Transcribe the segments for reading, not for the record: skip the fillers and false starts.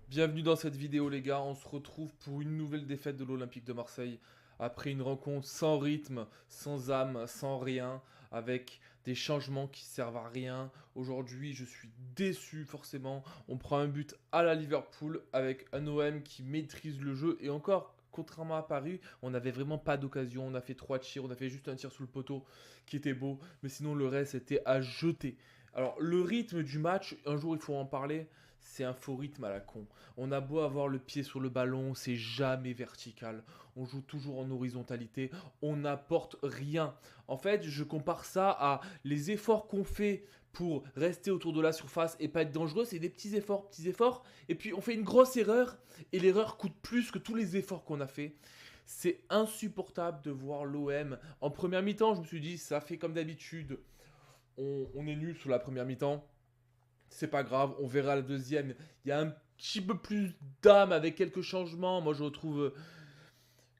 Bienvenue dans cette vidéo les gars, on se retrouve pour une nouvelle défaite de l'Olympique de Marseille. Après une rencontre sans rythme, sans âme, sans rien, avec des changements qui servent à rien. Aujourd'hui je suis déçu forcément, on prend un but à la Liverpool avec un OM qui maîtrise le jeu et encore... Contrairement à Paris, on n'avait vraiment pas d'occasion. On a fait 3 tirs, on a fait juste un tir sous le poteau qui était beau, mais sinon le reste était à jeter. Alors le rythme du match, un jour il faut en parler, c'est un faux rythme à la con. On a beau avoir le pied sur le ballon, c'est jamais vertical. On joue toujours en horizontalité, on n'apporte rien. En fait, je compare ça à les efforts qu'on fait pour rester autour de la surface et pas être dangereux, c'est des petits efforts, et puis on fait une grosse erreur, et l'erreur coûte plus que tous les efforts qu'on a fait. C'est insupportable de voir l'OM. En première mi-temps, je me suis dit, ça fait comme d'habitude. On est nul sur la première mi-temps. C'est pas grave, on verra la deuxième. Il y a un petit peu plus d'âme avec quelques changements. Moi, je retrouve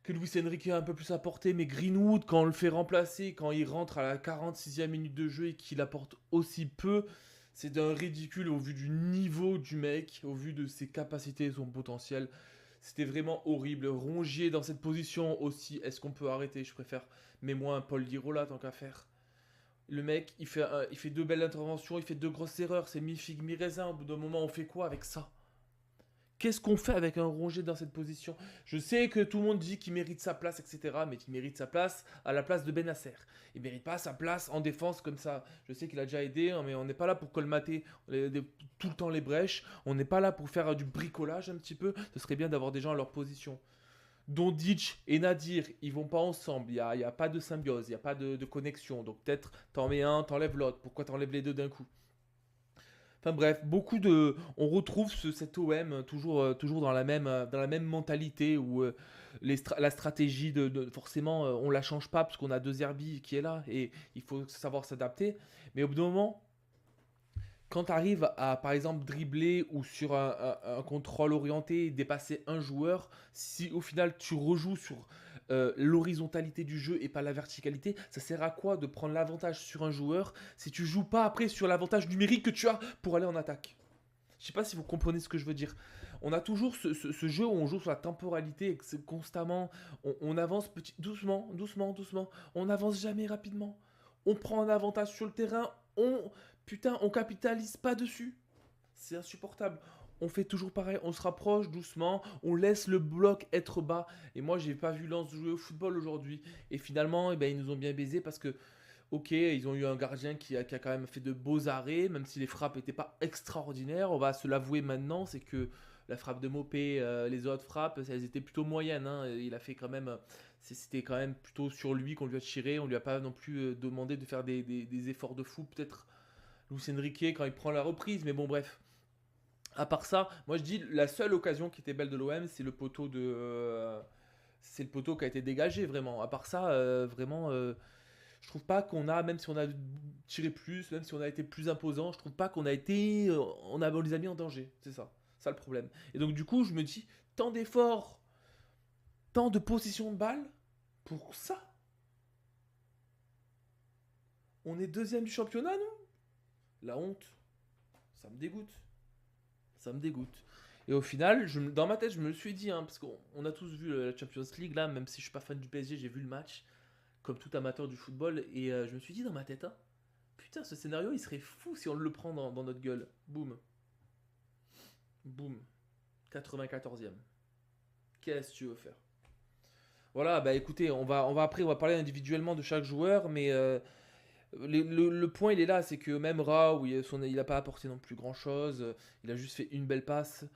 que Luis Enrique a un peu plus apporté. Mais Greenwood, quand on le fait remplacer, quand il rentre à la 46e minute de jeu et qu'il apporte aussi peu, c'est d'un ridicule au vu du niveau du mec, au vu de ses capacités et son potentiel. C'était vraiment horrible. Rongier dans cette position aussi. Est-ce qu'on peut arrêter? Je préfère. Mets-moi un Paul Lirola tant qu'à faire. Le mec, il fait deux belles interventions, il fait deux grosses erreurs. C'est mi-figue, mi-raisin. Au bout d'un moment, on fait quoi avec ça? Qu'est-ce qu'on fait avec un Rongier dans cette position? Je sais que tout le monde dit qu'il mérite sa place, etc. Mais qu'il mérite sa place à la place de Benasser. Il mérite pas sa place en défense comme ça. Je sais qu'il a déjà aidé, hein, mais on n'est pas là pour colmater tout le temps les brèches. On n'est pas là pour faire du bricolage un petit peu. Ce serait bien d'avoir des gens à leur position. Dondic et Nadir, ils vont pas ensemble. Il y a pas de symbiose, il n'y a pas de connexion. Donc peut-être t'en mets un, t'enlèves l'autre. Pourquoi t'enlèves les deux d'un coup? Enfin bref, beaucoup de, on retrouve cet OM toujours, toujours dans la même mentalité où la stratégie forcément on la change pas parce qu'on a deux Herbie qui est là et il faut savoir s'adapter. Mais au bout d'un moment, quand tu arrives à, par exemple, dribbler ou sur un contrôle orienté, dépasser un joueur, si au final tu rejoues sur l'horizontalité du jeu et pas la verticalité, ça sert à quoi de prendre l'avantage sur un joueur si tu joues pas après sur l'avantage numérique que tu as pour aller en attaque? Je sais pas si vous comprenez ce que je veux dire. On a toujours ce jeu où on joue sur la temporalité et que c'est constamment, on avance doucement, doucement, doucement. On n'avance jamais rapidement. On prend un avantage sur le terrain, putain, on capitalise pas dessus. C'est insupportable. On fait toujours pareil, on se rapproche doucement, on laisse le bloc être bas. Et moi, j'ai pas vu Lens jouer au football aujourd'hui. Et finalement, eh ben, ils nous ont bien baisé parce que ok, ils ont eu un gardien qui a quand même fait de beaux arrêts, même si les frappes n'étaient pas extraordinaires. On va se l'avouer maintenant, c'est que la frappe de Mopé, les autres frappes, elles étaient plutôt moyennes, hein. Il a fait quand même, c'était quand même plutôt sur lui qu'on lui a tiré. On lui a pas non plus demandé de faire des efforts de fou. Peut-être Luis Enrique quand il prend la reprise, mais bon bref. À part ça, moi je dis la seule occasion qui était belle de l'OM, c'est le poteau c'est le poteau qui a été dégagé vraiment. À part ça, vraiment, je trouve pas qu'on a, même si on a tiré plus, même si on a été plus imposant, je trouve pas qu'on a été, on les a mis en danger. C'est ça le problème. Et donc du coup, je me dis, tant d'efforts, tant de possession de balle, pour ça, on est deuxième du championnat, nous? La honte, ça me dégoûte, ça me dégoûte. Et au final, dans ma tête, je me le suis dit, hein, parce qu'on a tous vu la Champions League là, même si je suis pas fan du PSG, j'ai vu le match, comme tout amateur du football, et je me suis dit dans ma tête, hein, putain, ce scénario, il serait fou si on le prend dans notre gueule. Boum, boum, 94e. Qu'est-ce que tu veux faire? Voilà, bah écoutez, on va parler individuellement de chaque joueur, mais le point il est là, c'est que même Ra, il a pas apporté non plus grand chose, il a juste fait une belle passe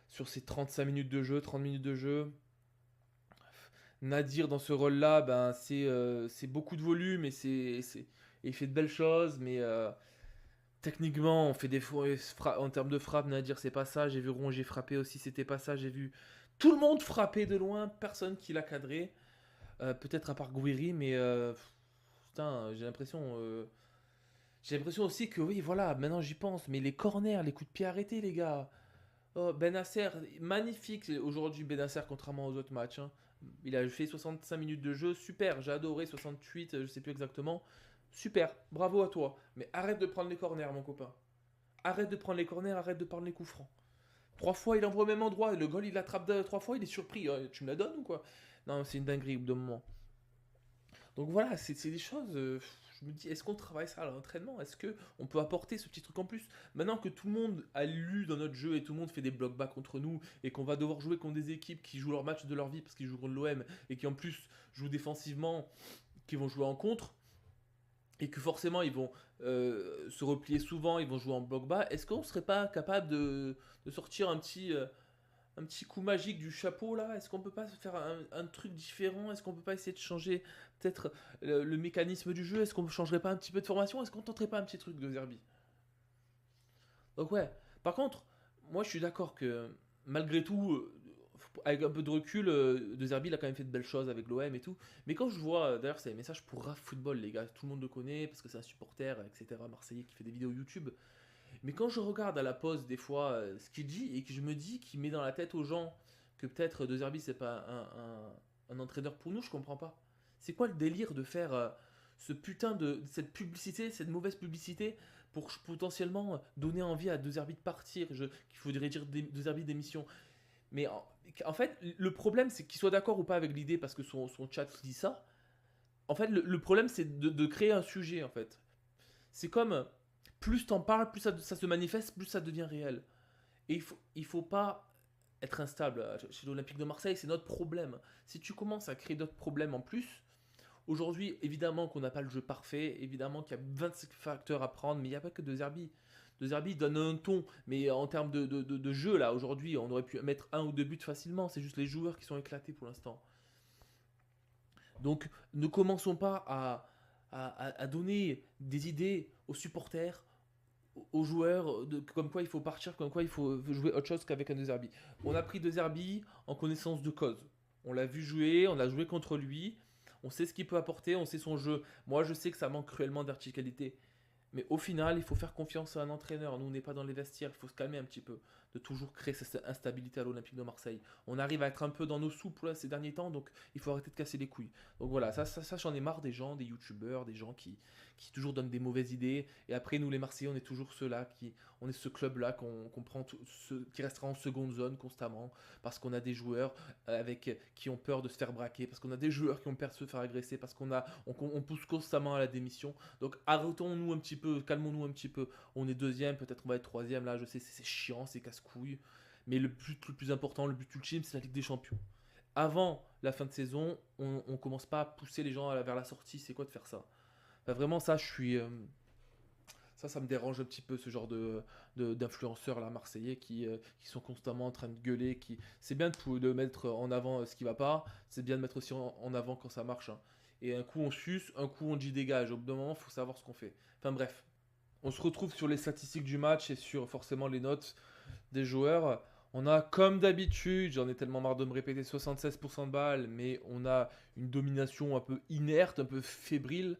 sur ses 35 minutes de jeu, 30 minutes de jeu. Nadir dans ce rôle-là, ben c'est beaucoup de volume et il fait de belles choses, mais techniquement, on fait des faux en termes de frappe, Nadir, c'est pas ça. J'ai vu Rongier frapper aussi, c'était pas ça. J'ai vu tout le monde frapper de loin, personne qui l'a cadré. Peut-être à part Gouiri, mais putain, j'ai l'impression aussi que oui, voilà, maintenant j'y pense, mais les corners, les coups de pied arrêtés, les gars. Oh, Benasser, magnifique aujourd'hui Benasser contrairement aux autres matchs, hein. Il a fait 65 minutes de jeu, super, j'ai adoré 68, je sais plus exactement. Super, bravo à toi. Mais arrête de prendre les corners, mon copain. Arrête de prendre les corners, arrête de prendre les coups francs. 3 fois, il envoie au même endroit. Le goal, il l'attrape 3 fois, il est surpris. Tu me la donnes ou quoi? Non, c'est une dinguerie au bout d'un moment. Donc voilà, c'est des choses. Je me dis, est-ce qu'on travaille ça à l'entraînement? Est-ce que on peut apporter ce petit truc en plus? Maintenant que tout le monde a lu dans notre jeu et tout le monde fait des blocs bas contre nous et qu'on va devoir jouer contre des équipes qui jouent leur match de leur vie parce qu'ils jouent contre l'OM et qui en plus jouent défensivement, qui vont jouer en contre et que forcément ils vont se replier souvent, ils vont jouer en bloc bas, est-ce qu'on serait pas capable de sortir un petit coup magique du chapeau là? Est-ce qu'on peut pas faire un truc différent? Est-ce qu'on peut pas essayer de changer peut-être le mécanisme du jeu? Est-ce qu'on changerait pas un petit peu de formation? Est-ce qu'on tenterait pas un petit truc de Zerbi? Donc ouais, par contre, moi je suis d'accord que malgré tout, avec un peu de recul, De Zerbi il a quand même fait de belles choses avec l'OM et tout. Mais quand je vois, d'ailleurs c'est un message pour Raf Football les gars, tout le monde le connaît parce que c'est un supporter, etc. Marseillais qui fait des vidéos YouTube. Mais quand je regarde à la pause des fois ce qu'il dit et que je me dis qu'il met dans la tête aux gens que peut-être De Zerbi c'est pas un entraîneur pour nous, je comprends pas. C'est quoi le délire de faire ce putain de cette publicité, cette mauvaise publicité pour potentiellement donner envie à De Zerbi de partir, qu'il faudrait dire De Zerbi d'émission. Mais en fait, le problème c'est qu'il soit d'accord ou pas avec l'idée parce que son chat dit ça. En fait, le problème c'est de créer un sujet en fait. C'est comme plus t'en parles, plus ça se manifeste, plus ça devient réel. Et il faut pas être instable. Chez l'Olympique de Marseille, c'est notre problème. Si tu commences à créer d'autres problèmes en plus, aujourd'hui, évidemment qu'on n'a pas le jeu parfait, évidemment qu'il y a 25 facteurs à prendre, mais il n'y a pas que De Zerbi. De Zerbi donne un ton, mais en termes de jeu, là, aujourd'hui, on aurait pu mettre 1 ou 2 buts facilement. C'est juste les joueurs qui sont éclatés pour l'instant. Donc, ne commençons pas à donner des idées aux supporters, aux joueurs, comme quoi il faut partir, comme quoi il faut jouer autre chose qu'avec un De Zerbi. On a pris De Zerbi en connaissance de cause. On l'a vu jouer, on a joué contre lui, on sait ce qu'il peut apporter, on sait son jeu. Moi, je sais que ça manque cruellement d'articalité. Mais au final, il faut faire confiance à un entraîneur. Nous, on n'est pas dans les vestiaires, il faut se calmer un petit peu, de toujours créer cette instabilité à l'Olympique de Marseille. On arrive à être un peu dans nos soupes là, ces derniers temps, donc il faut arrêter de casser les couilles. Donc voilà, ça j'en ai marre des gens, des youtubeurs, des gens qui toujours donnent des mauvaises idées. Et après, nous les Marseillais, on est toujours ceux-là, on est ce club-là qu'on prend, qui restera en seconde zone constamment, parce qu'on a des joueurs qui ont peur de se faire braquer, parce qu'on a des joueurs qui ont peur de se faire agresser, parce on pousse constamment à la démission. Donc arrêtons-nous un petit peu, calmons-nous un petit peu. On est deuxième, peut-être on va être troisième. Là, je sais, c'est chiant, c'est casse-couille. Mais le plus important, le but ultime, c'est la Ligue des Champions. Avant la fin de saison, on commence pas à pousser les gens vers la sortie. C'est quoi de faire ça? Enfin, vraiment, ça, je suis. Ça me dérange un petit peu ce genre d'influenceurs là, marseillais qui sont constamment en train de gueuler. C'est bien de mettre en avant ce qui va pas, c'est bien de mettre aussi en avant quand ça marche, hein. Et un coup on suce, un coup on dit dégage. Au bout d'un moment, il faut savoir ce qu'on fait. Enfin bref, on se retrouve sur les statistiques du match et sur forcément les notes des joueurs. On a comme d'habitude, j'en ai tellement marre de me répéter, 76% de balles, mais on a une domination un peu inerte, un peu fébrile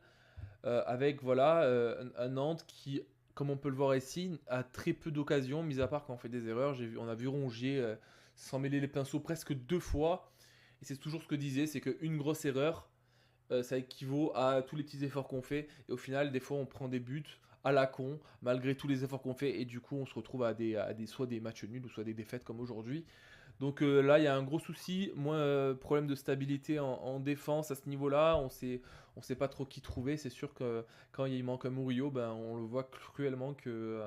avec voilà un Nantes qui, comme on peut le voir ici, a très peu d'occasions, mis à part quand on fait des erreurs. On a vu Rongier s'en mêler les pinceaux presque 2 fois. Et c'est toujours ce que disait, c'est qu'une grosse erreur, ça équivaut à tous les petits efforts qu'on fait. Et au final, des fois, on prend des buts à la con, malgré tous les efforts qu'on fait. Et du coup, on se retrouve soit des matchs nuls, ou soit des défaites comme aujourd'hui. Donc là, il y a un gros souci, moins problème de stabilité en défense à ce niveau-là. On sait pas trop qui trouver. C'est sûr que quand il manque un Murillo, ben, on le voit cruellement que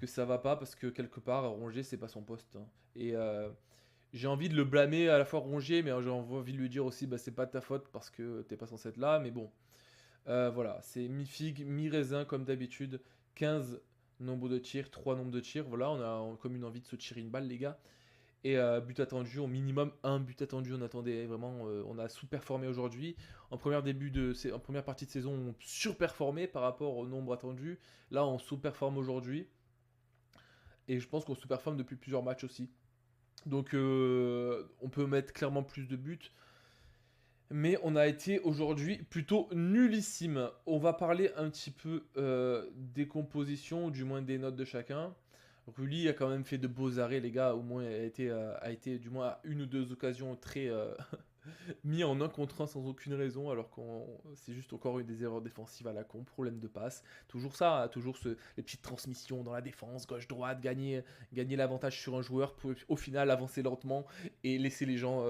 ça va pas parce que quelque part, Rongier, c'est pas son poste, hein. Et j'ai envie de le blâmer à la fois Rongier, mais j'ai envie de lui dire aussi, bah, c'est pas de ta faute parce que t'es pas censé être là. Mais bon, voilà, c'est mi-figue, mi-raisin comme d'habitude. 15 nombre de tirs, 3 nombres de tirs. Voilà, on a comme une envie de se tirer une balle, les gars. Et but attendu, au minimum un but attendu. On attendait vraiment, on a sous-performé aujourd'hui. En première partie de saison, on surperformé par rapport au nombre attendu. Là, on sous-performe aujourd'hui. Et je pense qu'on sous-performe depuis plusieurs matchs aussi. Donc, on peut mettre clairement plus de buts. Mais on a été aujourd'hui plutôt nullissime. On va parler un petit peu des compositions, ou du moins des notes de chacun. Rulli a quand même fait de beaux arrêts, les gars. Au moins, a été du moins à 1 ou 2 occasions très, mis en 1 contre 1 sans aucune raison, alors que c'est juste encore une des erreurs défensives à la con, problème de passe. Toujours ça, hein, toujours les petites transmissions dans la défense, gauche-droite, gagner l'avantage sur un joueur pour au final avancer lentement et laisser les gens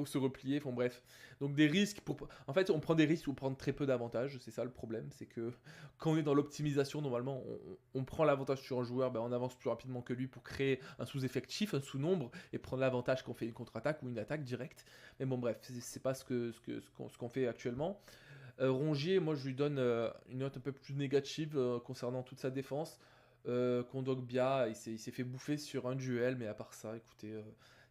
se replier. Enfin bref. Donc des risques En fait, on prend des risques pour prendre très peu d'avantages, c'est ça le problème, c'est que quand on est dans l'optimisation, normalement, on prend l'avantage sur un joueur, ben, on avance plus rapidement que lui pour créer un sous-effectif, un sous-nombre, et prendre l'avantage quand on fait une contre-attaque ou une attaque directe. Mais bon, bref, c'est pas ce qu'on fait actuellement. Rongier, moi, je lui donne une note un peu plus négative concernant toute sa défense. Kondogbia, il s'est fait bouffer sur un duel, mais à part ça, écoutez,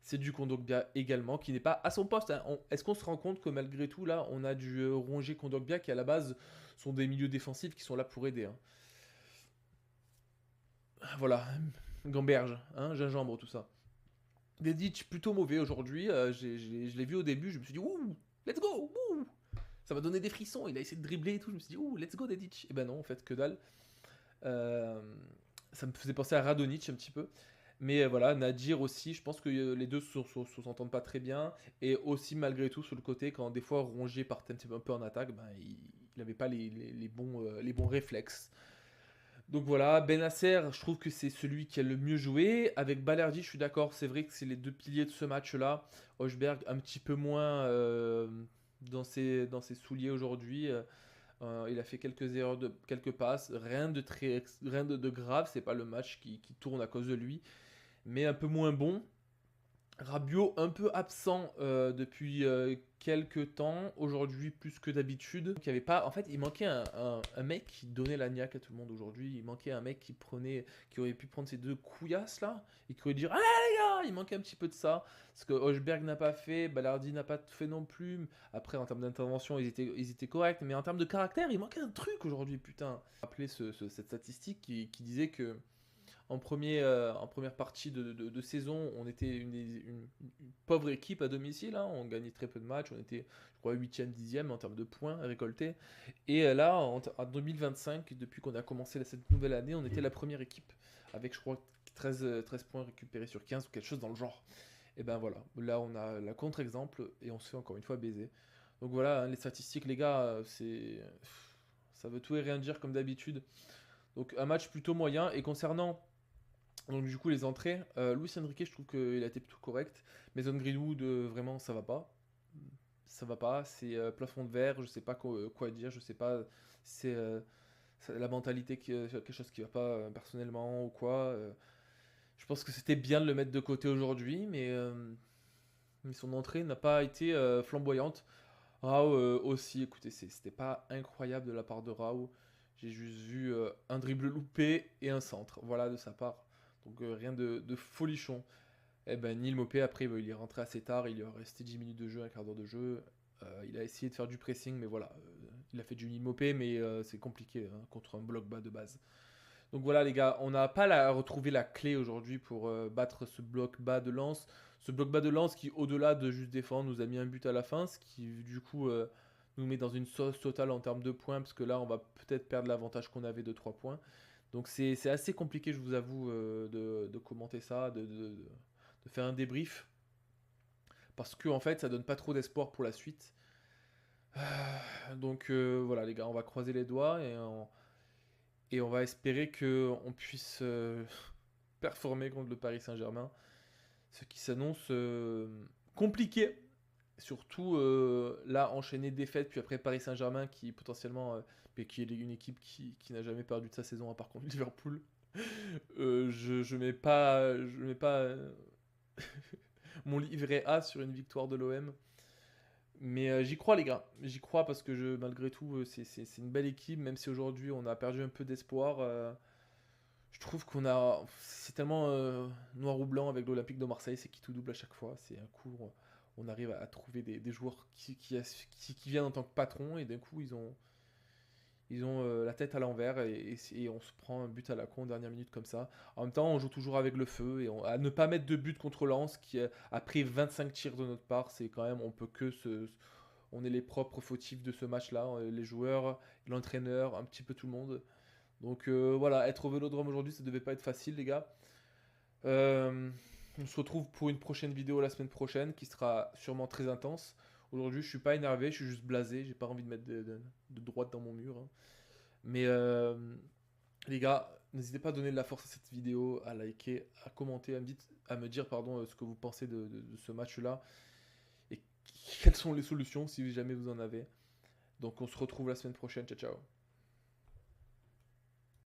c'est du Kondogbia également, qui n'est pas à son poste, hein. Est-ce qu'on se rend compte que malgré tout, là, on a du Rongier Kondogbia qui, à la base, sont des milieux défensifs qui sont là pour aider, hein. Voilà, gamberge, hein, gingembre, tout ça. Dedic plutôt mauvais aujourd'hui. Je l'ai vu au début, je me suis dit, ouh, let's go, ouh. Ça m'a donné des frissons. Il a essayé de dribbler et tout. Je me suis dit, ouh, let's go, Dedic. Et ben non, en fait, que dalle. Euh, Ça me faisait penser à Radonic un petit peu. Mais voilà, Nadir aussi, je pense que les deux se s'entendent pas très bien. Et aussi, malgré tout, sur le côté, quand des fois Rongier partait un petit peu, un peu en attaque, ben, il n'avait pas les bons réflexes. Donc voilà, Benacer, je trouve que c'est celui qui a le mieux joué. Avec Balerdi, je suis d'accord, c'est vrai que c'est les deux piliers de ce match-là. Hochberg, un petit peu moins dans ses souliers aujourd'hui. Il a fait quelques erreurs, quelques passes. Rien de grave, c'est pas le match qui tourne à cause de lui. Mais un peu moins bon. Rabiot un peu absent depuis quelques temps, aujourd'hui plus que d'habitude. Il y avait pas, en fait, il manquait un mec qui donnait la niaque à tout le monde aujourd'hui. Il manquait un mec qui aurait pu prendre ces deux couillasses là et qui aurait dit allez les gars, il manquait un petit peu de ça. Ce que Hochberg n'a pas fait, Ballardi n'a pas fait non plus. Après, en termes d'intervention, ils étaient corrects, mais en termes de caractère, il manquait un truc aujourd'hui, putain. Rappelez cette statistique qui disait que en première partie de saison, on était une pauvre équipe à domicile, hein. On gagnait très peu de matchs, on était, je crois, 8e, 10e en termes de points récoltés. Et là, en 2025, depuis qu'on a commencé cette nouvelle année, on était la première équipe, avec, je crois, 13 points récupérés sur 15 ou quelque chose dans le genre. Et ben voilà, là on a la contre-exemple et on se fait encore une fois baiser. Donc voilà, hein, les statistiques, les gars, ça veut tout et rien dire comme d'habitude. Donc un match plutôt moyen. Et concernant donc du coup les entrées, Luis Enrique je trouve qu'il a été plutôt correct. Mason Greenwood vraiment ça va pas. Ça va pas, c'est plafond de verre, je sais pas quoi dire, je sais pas, c'est la mentalité quelque chose qui va pas personnellement ou quoi. Je pense que c'était bien de le mettre de côté aujourd'hui, mais son entrée n'a pas été flamboyante. Rao aussi, écoutez, c'était pas incroyable de la part de Rao. J'ai juste vu un dribble loupé et un centre, voilà de sa part. Donc rien de folichon. Et ben Neil Mopé après il est rentré assez tard, il lui a resté 10 minutes de jeu, un quart d'heure de jeu. Il a essayé de faire du pressing, mais voilà, il a fait du Neil Mopé, mais c'est compliqué hein, contre un bloc bas de base. Donc voilà les gars, on n'a pas retrouvé la clé aujourd'hui pour battre ce bloc bas de lance. Ce bloc bas de lance qui, au-delà de juste défendre, nous a mis un but à la fin, ce qui du coup nous met dans une sauce totale en termes de points, parce que là on va peut-être perdre l'avantage qu'on avait de 3 points. Donc c'est assez compliqué, je vous avoue, de commenter ça, de faire un débrief, parce que en fait ça donne pas trop d'espoir pour la suite. Donc voilà les gars, on va croiser les doigts et on va espérer qu'on puisse performer contre le Paris Saint-Germain. Ce qui s'annonce compliqué. Surtout là, enchaîner défaite, puis après Paris Saint-Germain qui potentiellement, mais qui est une équipe qui n'a jamais perdu de sa saison à part contre Liverpool. Je mets pas, mon livret A sur une victoire de l'OM. Mais j'y crois les gars, j'y crois parce que malgré tout c'est une belle équipe, même si aujourd'hui on a perdu un peu d'espoir. Je trouve qu'on a. C'est tellement noir ou blanc avec l'Olympique de Marseille, c'est qui tout double à chaque fois. C'est un coup, on arrive à trouver des joueurs qui viennent en tant que patron et d'un coup ils ont la tête à l'envers et on se prend un but à la con en dernière minute comme ça. En même temps, on joue toujours avec le feu et à ne pas mettre de but contre Lens qui a pris 25 tirs de notre part, c'est quand même, on peut que on est les propres fautifs de ce match-là, les joueurs, l'entraîneur, un petit peu tout le monde. Donc voilà, être au Vélodrome aujourd'hui, ça devait pas être facile, les gars. On se retrouve pour une prochaine vidéo la semaine prochaine, qui sera sûrement très intense. Aujourd'hui, je suis pas énervé, je suis juste blasé. J'ai pas envie de mettre de droite dans mon mur, hein. Mais les gars, n'hésitez pas à donner de la force à cette vidéo, à liker, à commenter, à me dire pardon, ce que vous pensez de ce match-là et quelles sont les solutions si jamais vous en avez. Donc on se retrouve la semaine prochaine. Ciao, ciao.